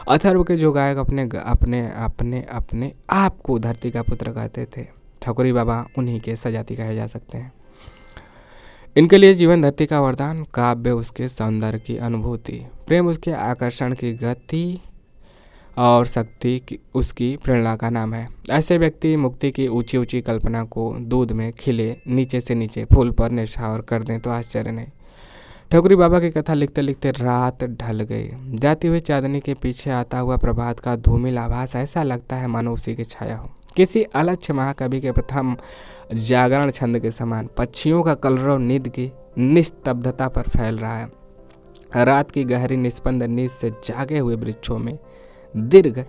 अथर्व के जो गायक अपने आप को धरती का पुत्र कहते थे, ठकुरी बाबा उन्हीं के सजाती कहे जा सकते हैं। इनके लिए जीवन धरती का वरदान, काव्य उसके सौंदर्य की अनुभूति, प्रेम उसके आकर्षण की गति और शक्ति उसकी प्रेरणा का नाम है। ऐसे व्यक्ति मुक्ति की ऊंची ऊंची कल्पना को दूध में खिले नीचे से नीचे फूल पर निछावर कर दें तो आश्चर्य नहीं। ठकुरी बाबा की कथा लिखते लिखते रात ढल गई। जाती हुई चांदनी के पीछे आता हुआ प्रभात का धूमिल आभास ऐसा लगता है मानो उसी की छाया हो। किसी अलक्ष्य महाकवि के प्रथम जागरण छंद के समान पक्षियों का कलरव नींद की निस्तब्धता पर फैल रहा है। रात की गहरी निस्पंद नींद से जागे हुए वृक्षों में दीर्घ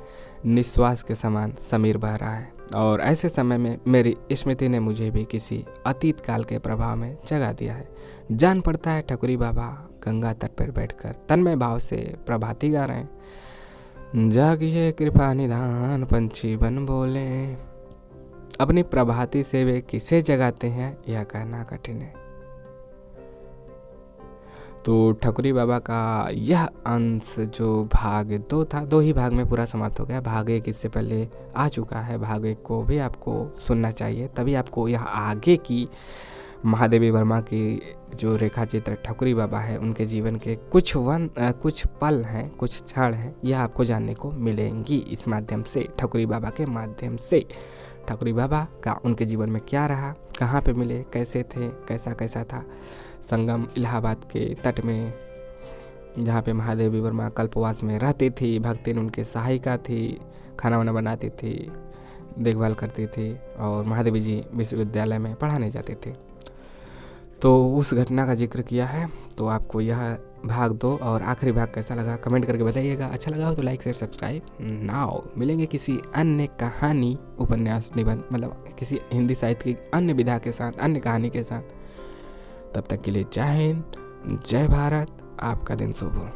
निश्वास के समान समीर बह रहा है। और ऐसे समय में मेरी स्मृति ने मुझे भी किसी अतीत काल के प्रभाव में जगा दिया है। जान पड़ता है ठकुरी बाबा गंगा तट पर बैठकर तन्मय भाव से प्रभाती गा रहे हैं। जागिए कृपा निधान पंछी बन बोले। अपनी प्रभाती से वे किसे जगाते हैं यह कहना कठिन है। तो ठकुरी बाबा का यह अंश जो भाग 2 था, 2 ही भाग में पूरा समाप्त हो गया। भाग 1 इससे पहले आ चुका है, भाग 1 को भी आपको सुनना चाहिए, तभी आपको यह आगे की महादेवी वर्मा की जो रेखा चित्र ठकुरी बाबा है उनके जीवन के कुछ पल हैं, कुछ क्षण हैं, यह आपको जानने को मिलेंगी इस माध्यम से, ठकुरी बाबा के माध्यम से। ठकुरी बाबा का उनके जीवन में क्या रहा, कहाँ पे मिले, कैसे थे, कैसा था। संगम इलाहाबाद के तट में जहाँ पे महादेवी वर्मा कल्पवास में रहती थी, भक्तिन उनके सहायिका थी, खाना वाना बनाती थी, देखभाल करती थी और महादेवी जी विश्वविद्यालय में पढ़ाने जाते थे। तो उस घटना का जिक्र किया है। तो आपको यह भाग 2 और आखिरी भाग कैसा लगा कमेंट करके बताइएगा। अच्छा लगा हो तो लाइक शेयर सब्सक्राइब नाउ। मिलेंगे किसी अन्य कहानी, उपन्यास, निबंध, मतलब किसी हिंदी साहित्य की अन्य विधा के साथ, अन्य कहानी के साथ। तब तक के लिए जय हिंद, जय भारत, आपका दिन शुभ हो।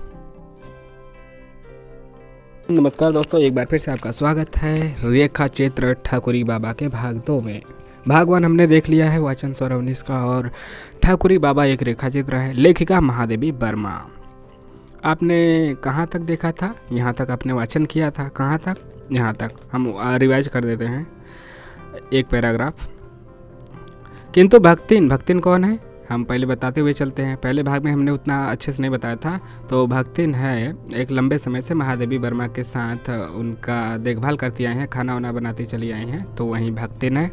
नमस्कार दोस्तों, एक बार फिर से आपका स्वागत है रेखा चित्र ठकुरी बाबा के भाग 2 में। भाग 1 हमने देख लिया है वाचन 19 का, और ठकुरी बाबा एक रेखा चित्र है, लेखिका महादेवी वर्मा। आपने कहाँ तक देखा था? यहाँ तक आपने वाचन किया था। कहाँ तक? यहाँ तक। हम रिवाइज कर देते हैं एक पैराग्राफ। किंतु भक्तिन कौन है? हम पहले बताते हुए चलते हैं। पहले भाग में हमने उतना अच्छे से नहीं बताया था। तो भक्तिन है, एक लंबे समय से महादेवी वर्मा के साथ उनका देखभाल करती आई हैं, खाना वाना बनाती चली आई हैं। तो वहीं भक्तिन है।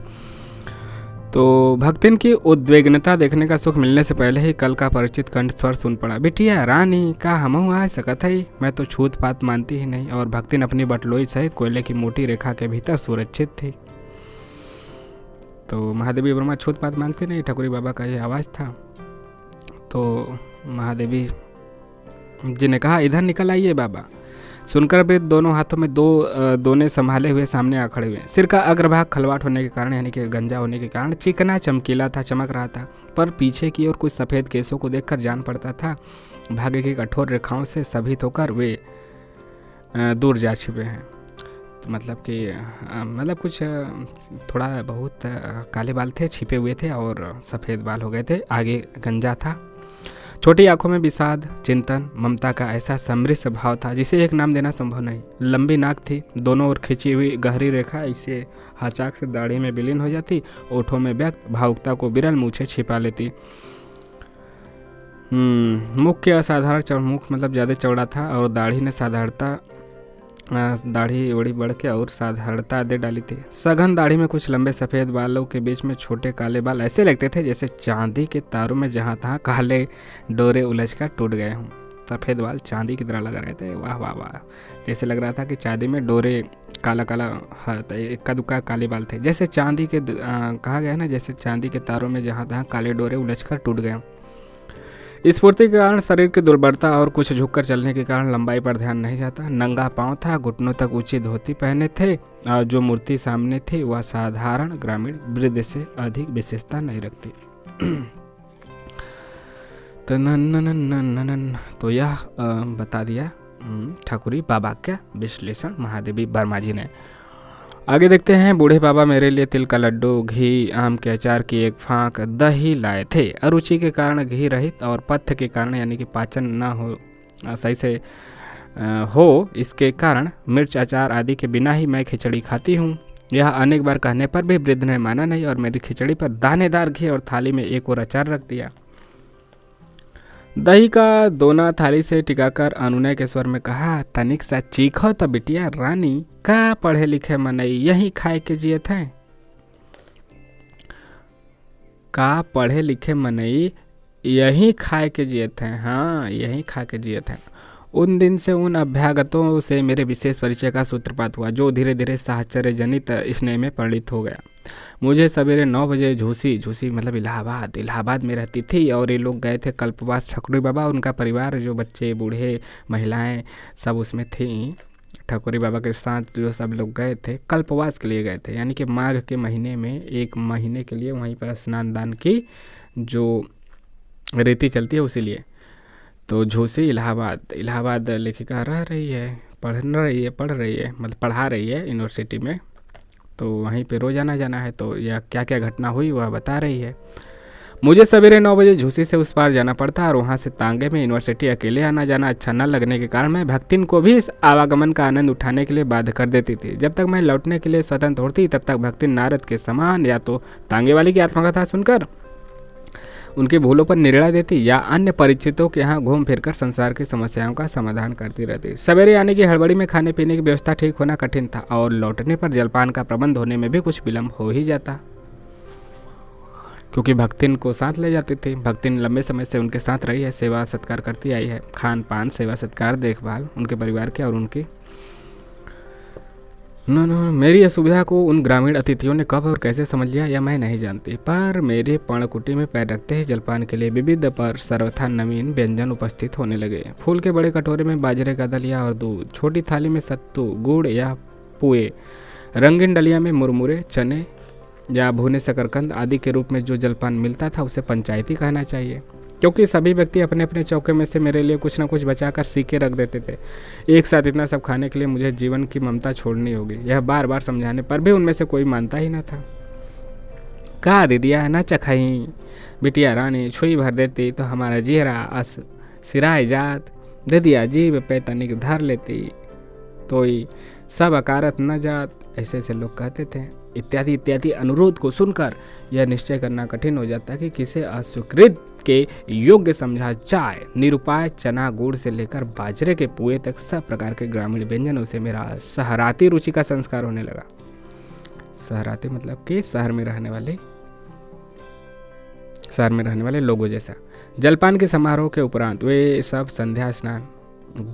तो भक्तिन की उद्विग्नता देखने का सुख मिलने से पहले ही कल का परिचित कंठ स्वर सुन पड़ा, बिटिया रानी का हमहू आ सकत है, मैं तो छूत पात मानती ही नहीं। और भक्तिन अपनी बटलोई सहित कोयले की मोटी रेखा के भीतर सुरक्षित थी। तो महादेवी वर्मा छूत पात मांगती नहीं, ठकुरी बाबा का ये आवाज़ था। तो महादेवी जी ने कहा, इधर निकल आइए बाबा। सुनकर भी दोनों हाथों में दोने संभाले हुए सामने आ खड़े हुए। सिर का अग्रभाग खलवाट होने के कारण, यानी कि गंजा होने के कारण चिकना चमकीला था, चमक रहा था। पर पीछे की ओर कुछ सफ़ेद केसों को देखकर जान पड़ता था भाग्य की कठोर रेखाओं से सभित होकर वे दूर जा छिपे हैं। तो मतलब कि मतलब कुछ थोड़ा बहुत काले बाल थे, छिपे हुए थे और सफ़ेद बाल हो गए थे। आगे गंजा था। छोटी आंखों में विषाद, चिंतन, ममता का ऐसा समृद्ध भाव था जिसे एक नाम देना संभव नहीं। लंबी नाक थी, दोनों ओर खिंची हुई गहरी रेखा इसे हाचाक से दाढ़ी में विलीन हो जाती। ओठों में व्यक्त भावुकता को विरल मूछें छिपा लेती। मुख के असाधारण मुख मतलब ज़्यादा चौड़ा था और दाढ़ी ने दाढ़ी बड़ी बढ़ के और साधारणता दे डाली थी। सघन दाढ़ी में कुछ लंबे सफ़ेद बालों के बीच में छोटे काले बाल ऐसे लगते थे जैसे चांदी के तारों में जहाँ तहाँ काले डोरे उलझ कर टूट गए हों। सफ़ेद बाल चांदी की तरह लग रहे थे। वाह वाह वाह, जैसे लग रहा था कि चांदी में डोरे काला काला इक्का दुक्का काले बाल थे, जैसे चांदी के कहा गया ना, जैसे चांदी के तारों में जहाँ तहाँ काले डोरे उलझ कर टूट गए। स्फूर्ति के कारण शरीर की दुर्बलता और कुछ झुककर चलने के कारण लंबाई पर ध्यान नहीं जाता। नंगा पांव था, घुटनों तक ऊंची धोती पहने थे और जो मूर्ति सामने थी वह साधारण ग्रामीण वृद्ध से अधिक विशेषता नहीं रखती। तो यह बता दिया ठाकुरी बाबा का विश्लेषण महादेवी वर्मा जी ने। आगे देखते हैं। बूढ़े बाबा मेरे लिए तिल का लड्डू, घी, आम के अचार की एक फांक, दही लाए थे। अरुचि के कारण घी रहित और पथ्य के कारण यानी कि पाचन ना हो सही से हो, इसके कारण मिर्च अचार आदि के बिना ही मैं खिचड़ी खाती हूँ। यह अनेक बार कहने पर भी वृद्ध ने माना नहीं और मेरी खिचड़ी पर दानेदार घी और थाली में एक और अचार रख दिया। दही का दोना थाली से टिकाकर अनुनय के स्वर में कहा, तनिक सा चीखो तो बिटिया रानी, का पढ़े लिखे मनई यही खाए के जियत हैं। का पढ़े लिखे मनई यही खाए के जियत हैं। हाँ, यही खा के जियत हैं। उन दिन से उन अभ्यागतों से मेरे विशेष परिचय का सूत्रपात हुआ जो धीरे धीरे साहचर्य जनित स्नेह में परिणित हो गया। मुझे सवेरे 9 बजे झूसी मतलब इलाहाबाद में रहती थी और ये लोग गए थे कल्पवास। ठकुरी बाबा, उनका परिवार, जो बच्चे बूढ़े महिलाएं सब उसमें थी। ठकुरी बाबा के साथ जो सब लोग गए थे कल्पवास के लिए गए थे, यानी कि माघ के महीने में 1 महीने के लिए वहीं पर स्नान दान की जो रीति चलती है उसी लिए। तो झूसी इलाहाबाद लेखिका रह रही है, पढ़ रही है मतलब पढ़ा रही है यूनिवर्सिटी में। तो वहीं पे रोज़ाना जाना है। तो यह क्या क्या घटना हुई वह बता रही है। मुझे सवेरे 9 बजे झूसी से उस पार जाना पड़ता और वहाँ से तांगे में यूनिवर्सिटी अकेले आना जाना अच्छा न लगने के कारण मैं भक्तिन को भी इस आवागमन का आनंद उठाने के लिए बाध्य कर देती थी। जब तक मैं लौटने के लिए स्वतंत्र होती तब तक भक्तिन नारद के समान या तो तांगे वाली की आत्मकथा सुनकर उनकी भूलों पर निर्णय देती या अन्य परिचितों के यहाँ घूम फिरकर संसार की समस्याओं का समाधान करती रहती। सवेरे आने की हड़बड़ी में खाने पीने की व्यवस्था ठीक होना कठिन था और लौटने पर जलपान का प्रबंध होने में भी कुछ विलम्ब हो ही जाता, क्योंकि भक्तिन को साथ ले जाती थी। भक्तिन लंबे समय से उनके साथ रही है, सेवा सत्कार करती आई है। खान पान, सेवा सत्कार, देखभाल उनके परिवार के और उनकी मेरी असुविधा को उन ग्रामीण अतिथियों ने कब और कैसे समझ लिया यह मैं नहीं जानती, पर मेरे पर्णकुटी में पैर रखते ही जलपान के लिए विविध पर सर्वथा नवीन व्यंजन उपस्थित होने लगे। फूल के बड़े कटोरे में बाजरे का दलिया और दूध, छोटी थाली में सत्तू, गुड़ या पुए, रंगीन डलिया में मुरमुरे, चने या भुने शकरकंद आदि के रूप में जो जलपान मिलता था उसे पंचायती कहना चाहिए, क्योंकि सभी व्यक्ति अपने अपने चौके में से मेरे लिए कुछ न कुछ बचाकर सीखे रख देते थे। एक साथ इतना सब खाने के लिए मुझे जीवन की ममता छोड़नी होगी, यह बार बार समझाने पर भी उनमें से कोई मानता ही न था। कहा दीदिया न चखाई, बिटिया रानी छुई भर देती तो हमारा चेहरा सिराय जात, दीदिया जीभ पे तनिक धर लेती तो सब अकारत न जात, ऐसे ऐसे लोग कहते थे, इत्यादि इत्यादि। अनुरोध को सुनकर यह निश्चय करना कठिन हो जाता कि किसे अस्वीकृत के योग्य समझा जाए। निरुपाय चना गुड़ से लेकर बाजरे के पुए तक सब प्रकार के ग्रामीण व्यंजनों से मेरा सहराती रुचि का संस्कार होने लगा। सहराती मतलब कि शहर में रहने वाले लोगों जैसा। जलपान के समारोह के उपरांत वे सब संध्या स्नान,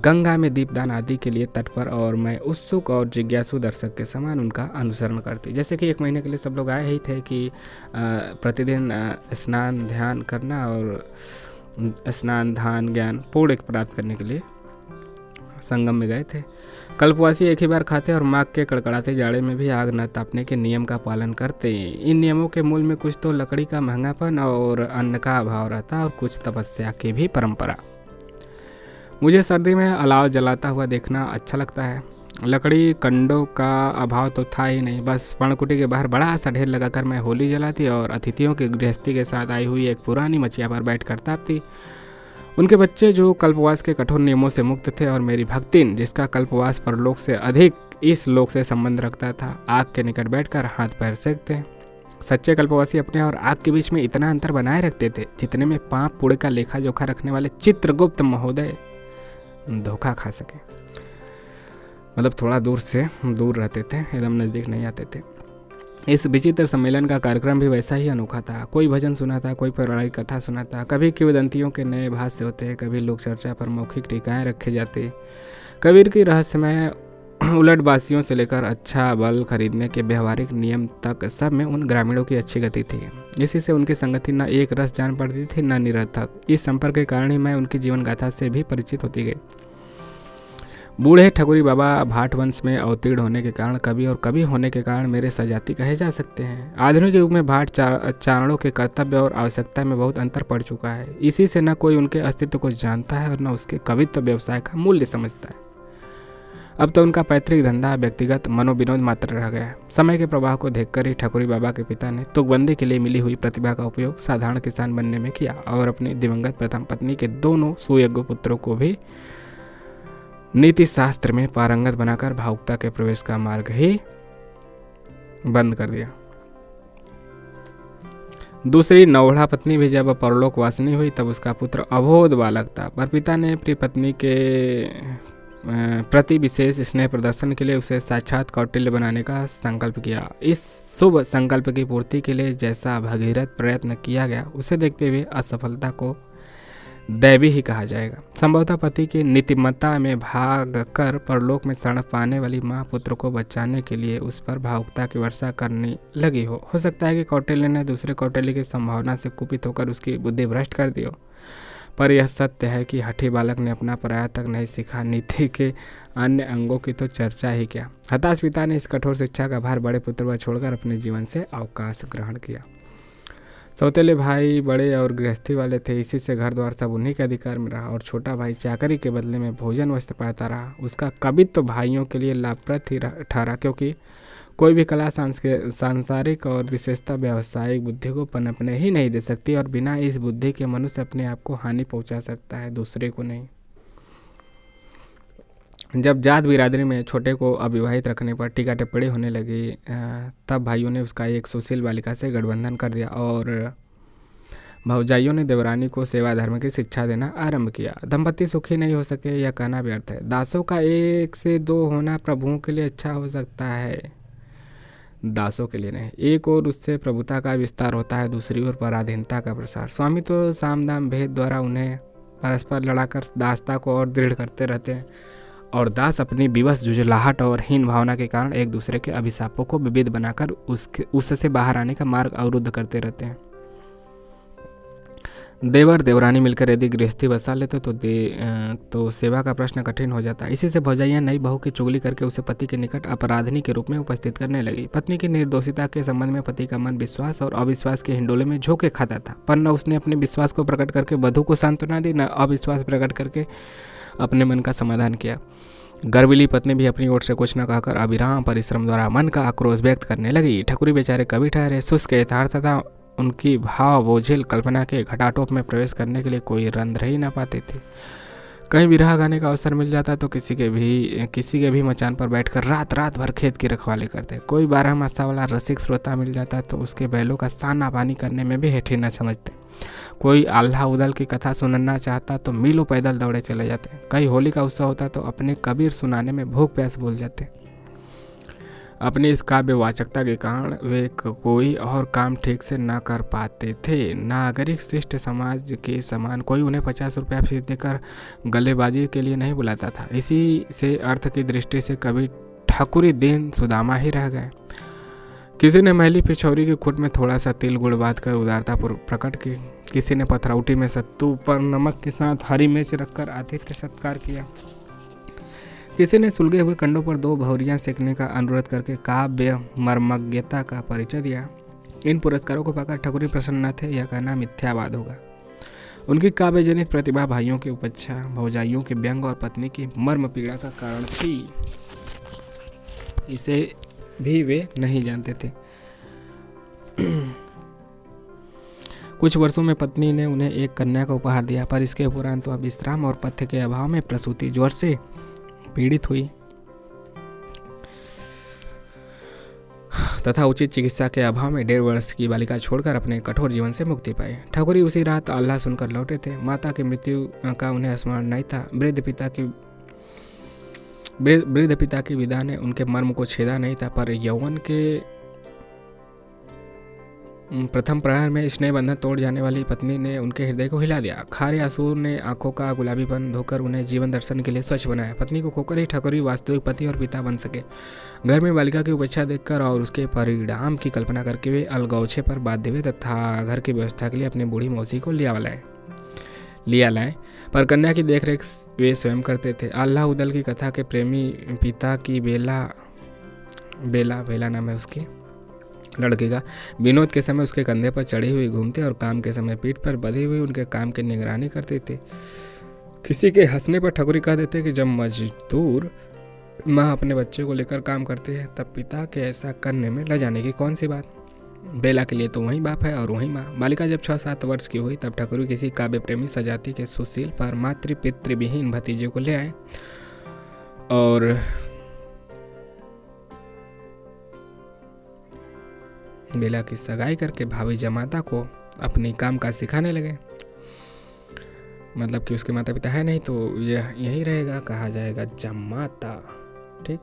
गंगा में दीपदान आदि के लिए तट पर, और मैं उत्सुक और जिज्ञासु दर्शक के समान उनका अनुसरण करती। जैसे कि 1 महीने के लिए सब लोग आए ही थे कि प्रतिदिन स्नान ध्यान करना और स्नान ध्यान ज्ञान पूर्ण प्राप्त करने के लिए संगम में गए थे। कल्पवासी एक ही बार खाते और माघ के कड़कड़ाते जाड़े में भी आग न तापने के नियम का पालन करते। इन नियमों के मूल में कुछ तो लकड़ी का महंगापन और अन्न का अभाव रहता और कुछ तपस्या की भी परंपरा। मुझे सर्दी में अलाव जलाता हुआ देखना अच्छा लगता है। लकड़ी कंडों का अभाव तो था ही नहीं, बस पर्णकुटी के बाहर बड़ा सा ढेर लगाकर मैं होली जलाती और अतिथियों की गृहस्थी के साथ आई हुई एक पुरानी मचिया पर बैठकर तापती। उनके बच्चे जो कल्पवास के कठोर नियमों से मुक्त थे और मेरी भक्तिन जिसका कल्पवास परलोक से अधिक इस लोक से संबंध रखता था, आग के निकट बैठकर हाथ पैर सेकते। सच्चे कल्पवासी अपने और आग के बीच में इतना अंतर बनाए रखते थे जितने में पाप पुणे का लेखा जोखा रखने वाले चित्रगुप्त महोदय धोखा खा सके। मतलब थोड़ा दूर रहते थे, एकदम नज़दीक नहीं आते थे। इस विचित्र सम्मेलन का कार्यक्रम भी वैसा ही अनोखा था। कोई भजन सुनाता, कोई पौराणिक कथा सुनाता, कभी किंवदंतियों के नए भाष्य होते, कभी लोक चर्चा पर मौखिक टीकाएं रखे जाते, कबीर की रहस्यमय उलटबासियों से लेकर अच्छा बल खरीदने के व्यवहारिक नियम तक सब में उन ग्रामीणों की अच्छी गति थी। इसी से उनकी संगति न एक रस जान पड़ती थी न निरर्थक। इस संपर्क के कारण ही मैं उनकी जीवन गाथा से भी परिचित होती गई। बूढ़े ठकुरी बाबा भाट वंश में अवतीर्ण होने के कारण कवि और कवि होने के कारण मेरे सजाती कहे जा सकते हैं। आधुनिक युग में भाट चारणों के कर्तव्य और आवश्यकता में बहुत अंतर पड़ चुका है। इसी से न कोई उनके अस्तित्व को जानता है और न उसके कवित्व व्यवसाय का मूल्य समझता है। अब तो उनका पैतृक धंधा व्यक्तिगत मनोविनोद मात्र रह गया है। समय के प्रवाह को देखकर ही ठकुरी बाबा के पिता ने तुकबंदी के लिए मिली हुई प्रतिभा का उपयोग साधारण किसान बनने में किया और अपनी दिवंगत प्रथम पत्नी के दोनों सुयोग्य पुत्रों को भी नीति शास्त्र में पारंगत बनाकर भावुकता के प्रवेश का मार्ग ही बंद कर दिया। दूसरी नौढ़ा पत्नी भी जब परलोक वासिनी हुई तब उसका पुत्र अबोध बालक था, पर पिता ने प्रिय पत्नी के प्रति विशेष स्नेह प्रदर्शन के लिए उसे साक्षात कौटिल्य बनाने का संकल्प किया। इस शुभ संकल्प की पूर्ति के लिए जैसा भगीरथ प्रयत्न किया गया, उसे देखते हुए असफलता को दैवी ही कहा जाएगा। संभवतः पति की नीतिमत्ता में भाग कर परलोक में शरण पाने वाली माँ पुत्र को बचाने के लिए उस पर भावुकता की वर्षा करने लगी हो सकता है कि कौटिल्य ने दूसरे कौटिल्य की संभावना से कुपित होकर उसकी बुद्धि भ्रष्ट कर दी हो, पर यह सत्य है कि हठी बालक ने अपना पराया तक नहीं सीखा। नीति के अन्य अंगों की तो चर्चा ही क्या। हताश पिता ने इस कठोर शिक्षा का भार बड़े पुत्र पर छोड़कर अपने जीवन से अवकाश ग्रहण किया। सौतेले भाई बड़े और गृहस्थी वाले थे, इसी से घर द्वार सब उन्हीं के अधिकार में रहा और छोटा भाई चाकरी के बदले में भोजन वस्त्र पाता रहा। उसका कवित्व तो भाइयों के लिए लाभप्रद ही ठहरा, क्योंकि कोई भी कला सांसारिक और विशेषता व्यावसायिक बुद्धि को पनपने ही नहीं दे सकती और बिना इस बुद्धि के मनुष्य अपने आप को हानि पहुंचा सकता है, दूसरे को नहीं। जब जात बिरादरी में छोटे को अविवाहित रखने पर टीका टिप्पणी होने लगी तब भाइयों ने उसका एक सुशील बालिका से गठबंधन कर दिया और भौजाइयों ने देवरानी को सेवा धर्म की शिक्षा देना आरंभ किया। दंपति सुखी नहीं हो सके यह कहना व्यर्थ है। दासों का 1 से 2 होना प्रभुओं के लिए अच्छा हो सकता है, दासों के लिए नहीं। एक और उससे प्रभुता का विस्तार होता है, दूसरी ओर पराधीनता का प्रसार। स्वामी तो साम दाम भेद द्वारा उन्हें परस्पर लड़ाकर दासता को और दृढ़ करते रहते हैं और दास अपनी विवश जुझलाहट और हीन भावना के कारण एक दूसरे के अभिशापों को विविध बनाकर उससे बाहर आने का मार्ग अवरुद्ध करते रहते हैं। देवर देवरानी मिलकर यदि गृहस्थी बसा लेते तो सेवा का प्रश्न कठिन हो जाता। इसी से भौजाइयाँ नई बहू की चुगली करके उसे पति के निकट अपराधिनी के रूप में उपस्थित करने लगी। पत्नी की निर्दोषिता के संबंध में पति का मन विश्वास और अविश्वास के हिंडोले में झोंके खाता था, पर न उसने अपने विश्वास को प्रकट करके वधू को सांत्वना दी, न अविश्वास प्रकट करके अपने मन का समाधान किया। गर्विली पत्नी भी अपनी ओर से कुछ न कहकर अविराम परिश्रम द्वारा मन का आक्रोश व्यक्त करने लगी। ठकुरी बेचारे कवि ठहरे, शुष्क यथार्थ तथा उनकी भाव बोझिल कल्पना के घटाटोप में प्रवेश करने के लिए कोई रंध्र ही न पाते थे। कहीं बिरहा गाने का अवसर मिल जाता तो किसी के भी मचान पर बैठकर रात रात भर खेत की रखवाली करते। कोई 12 मासा वाला रसिक श्रोता मिल जाता तो उसके बैलों का साना पानी करने में भी हेठी न समझते। कोई आल्हा उदल की कथा सुनना चाहता तो मीलों पैदल दौड़े चले जाते। कहीं होली का उत्सव होता तो अपने कबीर सुनाने में भूख प्यास भूल जाते। अपनी इस काव्य वाचकता के कारण वे कोई और काम ठीक से न कर पाते थे। नागरिक शिष्ट समाज के समान कोई उन्हें 50 रुपया फीस देकर गलेबाजी के लिए नहीं बुलाता था। इसी से अर्थ की दृष्टि से कभी ठाकुरी दीन सुदामा ही रह गए। किसी ने मैली पिछौरी की खुट में थोड़ा सा तिल गुड़ बांध कर उदारता प्रकट की। किसी ने पथरौटी में सत्तू पर नमक के साथ हरी मिर्च रखकर आतिथ्य सत्कार किया। किसी ने सुलगे हुए कंडों पर 2 भौरियां सेकने का अनुरोध करके काव्य मर्मज्ञता का परिचय दिया। इन पुरस्कारों को पाकर ठाकुरी प्रसन्न न थे, यह कहना मिथ्यावाद होगा। उनकी काव्य जनित प्रतिभा भाइयों की उपेक्षा, भौजाइयों के व्यंग और पत्नी की मर्म पीड़ा का कारण थी। इसे भी वे नहीं जानते थे। कुछ वर्षों में पत्नी ने उन्हें एक कन्या का उपहार दिया, पर इसके उपरांत वह विश्राम और पथ्य के अभाव में प्रसूति ज्वर से पीड़ित हुई तथा उचित चिकित्सा के अभाव में 1.5 वर्ष की बालिका छोड़कर अपने कठोर जीवन से मुक्ति पाई। ठाकुरी उसी रात आल्हा सुनकर लौटे थे। माता की मृत्यु का उन्हें स्मरण नहीं था। वृद्ध पिता की विदा ने उनके मर्म को छेदा नहीं था, पर यौवन के प्रथम प्रहर में स्नेह बंधन तोड़ जाने वाली पत्नी ने उनके हृदय को हिला दिया। खारे आंसू ने आंखों का गुलाबीपन धोकर उन्हें जीवन दर्शन के लिए स्वच्छ बनाया। पत्नी को खोकर ही ठाकुरी वास्तविक पति और पिता बन सके। घर में बालिका की उपेक्षा देखकर और उसके परिणाम की कल्पना करके वे अलगौछे पर बाध्य हुए तथा घर की व्यवस्था के लिए अपनी बूढ़ी मौसी को लिया लाए। पर कन्या की देखरेख वे स्वयं करते थे। आल्हा उदल की कथा के प्रेमी पिता की बेला नाम है उसकी लड़के का, विनोद के समय उसके कंधे पर चढ़ी हुई घूमते और काम के समय पीठ पर बंधी हुई उनके काम की निगरानी करते थे। किसी के हंसने पर ठाकुरी कह देते कि जब मजदूर माँ अपने बच्चे को लेकर काम करते हैं तब पिता के ऐसा करने में लजाने की कौन सी बात। बेला के लिए तो वही बाप है और वही माँ। बालिका जब 6-7 वर्ष की हुई तब ठाकुरी किसी काव्य प्रेमी सजाती के सुशील पर मातृ पितृविहीन भतीजे को ले आए और बेला की सगाई करके भाभी जमाता को अपनी काम काज सिखाने लगे। मतलब कि उसके माता पिता है नहीं तो यह यही रहेगा, कहा जाएगा जमाता। ठीक।